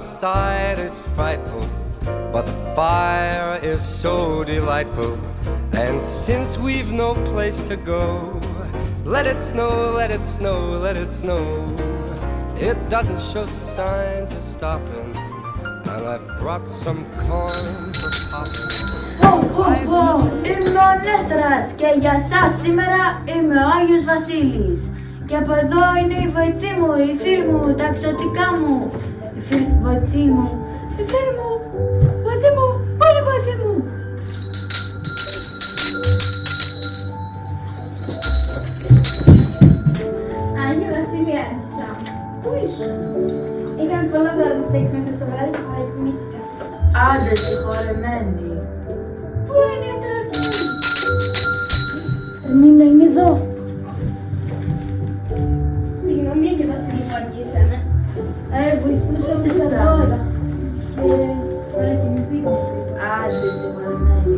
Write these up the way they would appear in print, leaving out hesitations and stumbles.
outside is frightful, but the fire is so delightful. And since we've no place to go, let it snow, let it snow, let it snow. It doesn't show signs of stopping, and I've brought some corn for popping. Είμαι ο Νέστορας και για σας σήμερα είμαι ο Άγιος Βασίλης. Και από εδώ είναι η βοηθή μου, οι φίλοι μου, τα εξωτικά μου. Βοηθή μου, οι φίλοι μου, βοηθή μου, πού είναι η βοηθή μου? Άγιο Βασίλεια, Πού είσαι? είχαμε πολλά πράγματα να φτιάξουμε χθες το βράδυ και παρακοιμήθηκα. Άντε συγχωρεμένη. Πού είναι η τελευταία? Ερμήνα είναι εδώ. Συγγνώμη και Βασίλη που αργήσαμε. Βοηθούσα σε τώρα. Και παρακοιμηθήκαμε. Άντε συγχωρεμένη.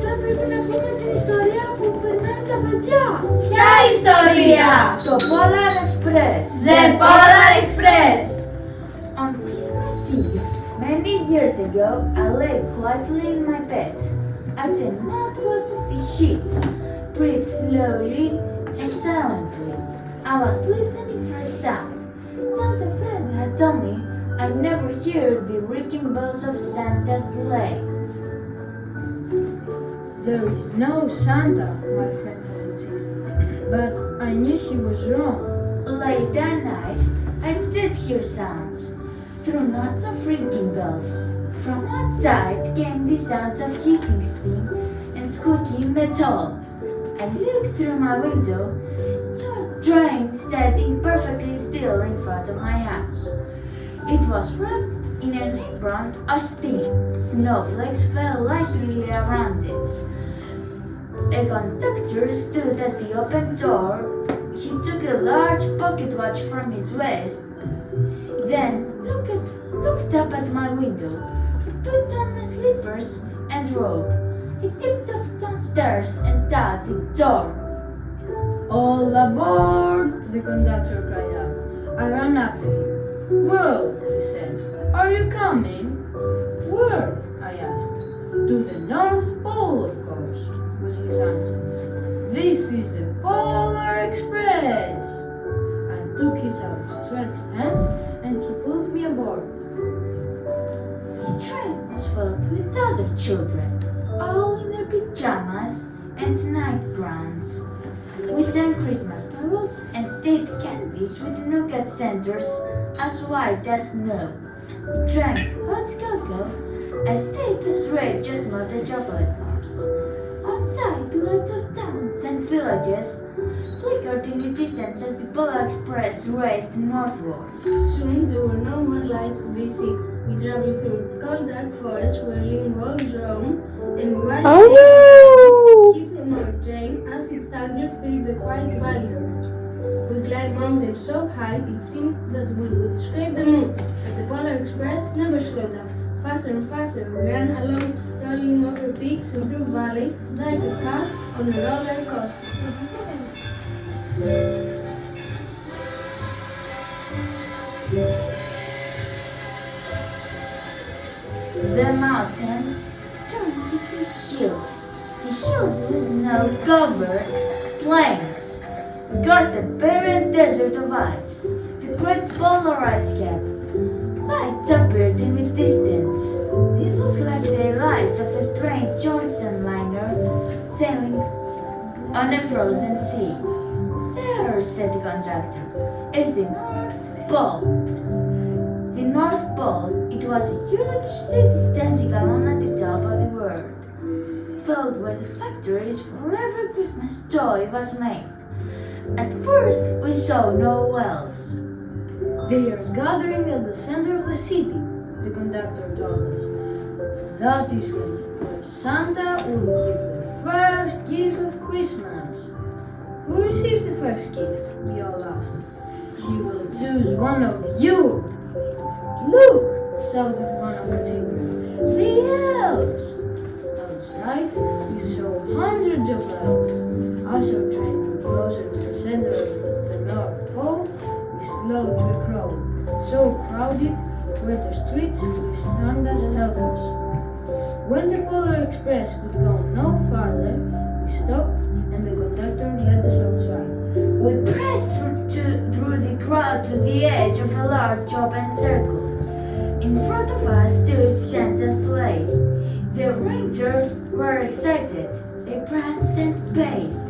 Τώρα πρέπει να πούμε την ιστορία που περνάνε τα παιδιά. Ποια ιστορία? Το Polar Express. The Polar Express! On Christmas Eve, many years ago, I lay quietly in my bed. I did not rustle the sheets, breathed slowly and silently. I was listening for a sound. Some friend had told me I never hear the ringing bells of Santa's sleigh. There is no Santa, my friend has insisted, but I knew he was wrong. Late that night, I did hear sounds, through not of ringing bells. From outside came the sounds of hissing steam and squeaking metal. I looked through my window, saw a train standing perfectly still in front of my house. It was wrapped in an apron of steam. Snowflakes fell lightly around it. A conductor stood at the open door. He took a large pocket watch from his waist, then looked up at my window. He put on my slippers and robe. He tiptoed downstairs and tapped the door. All aboard! The conductor cried out. I ran up to him. Well, he said, are you coming? Where? I asked. To the North Pole, of course, was his answer. This is the Polar Express! I took his outstretched hand and he pulled me aboard. The train was filled with other children, all in their pajamas and nightgowns. We sang Christmas carols and ate candies with nougat centers as white as snow. We drank hot cocoa as thick as red jasmine chocolate bars. Outside, the lights of towns and villages flickered in the distance as the Polar Express raced northward. Soon there were no more lights to be seen. We traveled through cold dark forests where lean wolves roam, and wild kicked from our train as it thundered through the quiet wilderness. We climbed mountains so high it seemed that we would scrape the moon, but the Polar Express never slowed down. Faster and faster we ran along, rolling over peaks and through valleys like a car on a roller coaster. The mountains turned into hills. The hills to snow-covered plains. We crossed the barren desert of ice. The great polar ice cap. Lights appeared in the distance. They looked like the lights of a strange Johnson liner sailing on a frozen sea. There, said the conductor, is the North Pole. The North Pole, it was a huge city standing alone at the top of the world, filled with factories where every Christmas toy was made. At first, we saw no elves. They are gathering at the center of the city, the conductor told us. That is where Santa will give the first gift of Christmas. Who receives the first gift? We all asked. He will choose one of you. Look, shouted one of the children. The elves! Outside, we saw hundreds of elves. As our train drew closer to the center of the North Pole, we slowed to a crawl. So crowded were the streets boys could go no farther, we stopped and the conductor led us outside. We pressed through the crowd to the edge of a large open circle. In front of us stood Santa's sleigh. The reindeer were excited. They pranced and paced,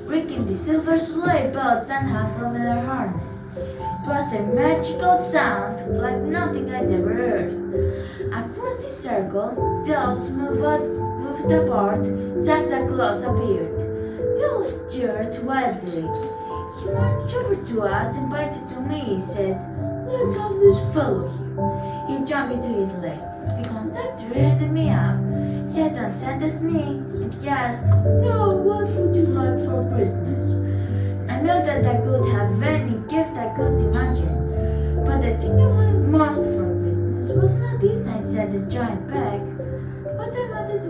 ringing the silver sleigh bells that hung from their harness. It was a magical sound like nothing I'd ever heard. Across the circle, the elves moved apart. Santa Claus appeared. The elves cheered wildly. He marched over to us and pointed to me. He said, "Let's have this fellow here." He jumped into his sleigh. The conductor handed me up, sat on Santa's knee, and he asked, "Now, what would you like for Christmas?" I know that I could have any gift I could imagine, but the thing I wanted most for Christmas was not inside Santa's giant bag. What I wanted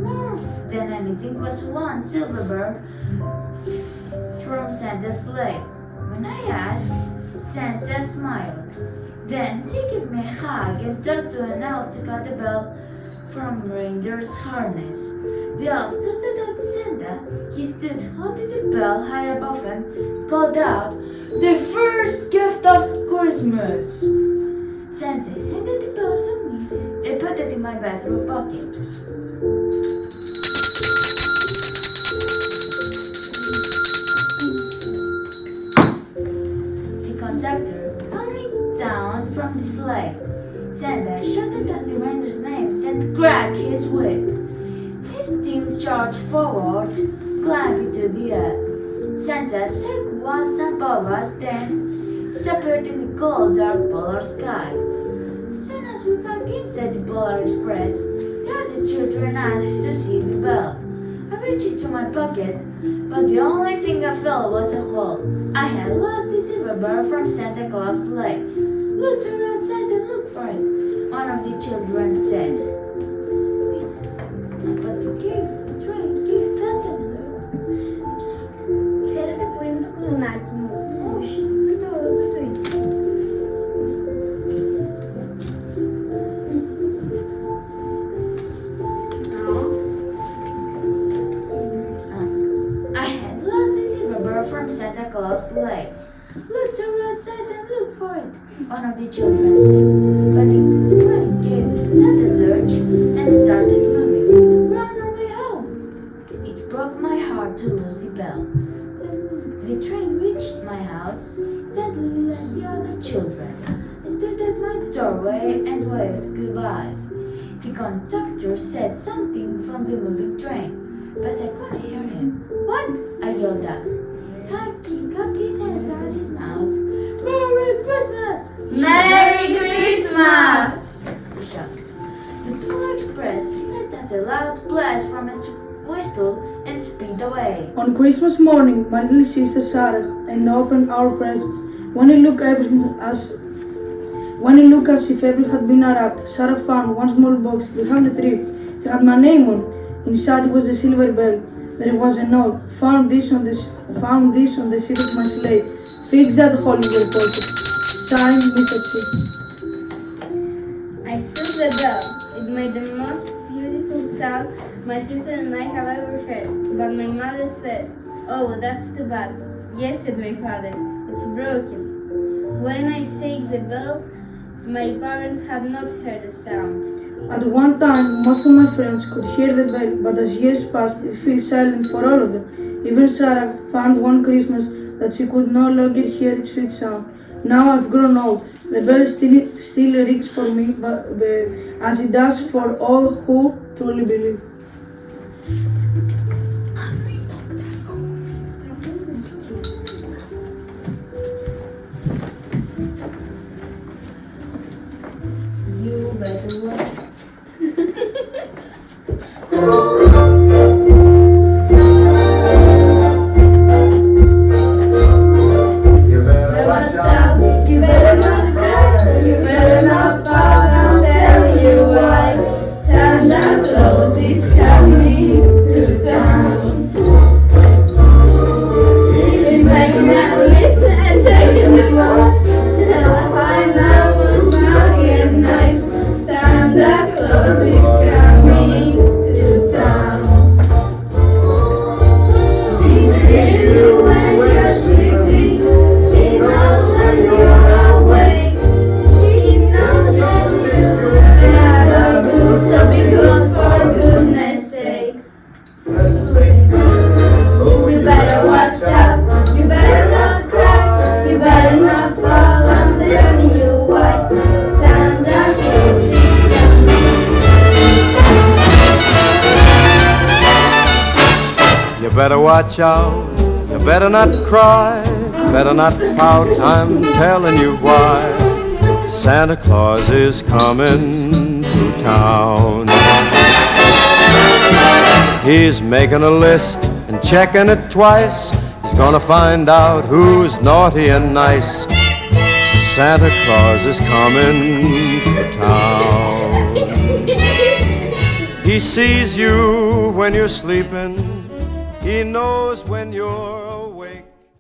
more than anything was one silver bird from Santa's sleigh. When I asked, Santa smiled. Then he gave me a hug and talked to an elf to cut a bell from reindeer's harness. The elf tossed it out to Santa. He stood holding the bell high above him, called out, "The first gift of Christmas!" Santa handed the bell to me. I put it in my bathrobe pocket. The conductor held me down from the sleigh. Santa shouted out the reindeer's names and cracked his whip. His team charged forward, climbed into the air. Santa's circle was above us, then disappeared in the cold, dark polar sky. As soon as we back inside the Polar Express, the other children asked to see the bell. I reached into my pocket, but the only thing I felt was a hole. I had lost the silver bird from Santa Claus' sleigh. "Let's hurry outside and look for it," one of the children said. But the train gave Santa Ξέρετε που είναι το κουδουνάκι μου? Όχι, δεν το είδα. I had lost the silver bird from Santa Claus' sleigh. "Let's hurry outside and look for it," one of the children said. But the train gave a sudden lurch and started moving. We're on our way home. It broke my heart to lose the bell. When the train reached my house, sadly like the other children, I stood at my doorway and waved goodbye. The conductor said something from the moving train, but I couldn't hear him. "What?" I yelled out. He cupped his hands around his mouth. "Merry Christmas!" Merry Christmas! He shouted. The Polar Express let out a loud blast from its whistle and sped away. On Christmas morning, my little sister Sarah and opened our presents. When it looked as if everything had been unwrapped, Sarah found one small box behind the tree. It had my name on. Inside was a silver bell. There was a note. Found this on the seat of my sleigh. Fix that hole in your pocket. Signed, Mr. C. I shook the bell. It made the most beautiful sound my sister and I have ever heard. But my mother said, "Oh, that's too bad." "Yes," said my father, "it's broken." When I shook the bell, my parents had not heard the sound. At one time, most of my friends could hear the bell, but as years passed, it fell silent for all of them. Even Sarah found one Christmas that she could no longer hear its sweet sound. Now I've grown old. The bell still rings for me, as it does for all who truly believe. You better watch. You better watch out. You better not cry, you better not pout, I'll tell you why. Santa Claus is watch out. You better not cry, better not pout, I'm telling you why. Santa Claus is coming to town. He's making a list and checking it twice. He's gonna find out who's naughty and nice. Santa Claus is coming to town. He sees you when you're sleeping. He knows when you're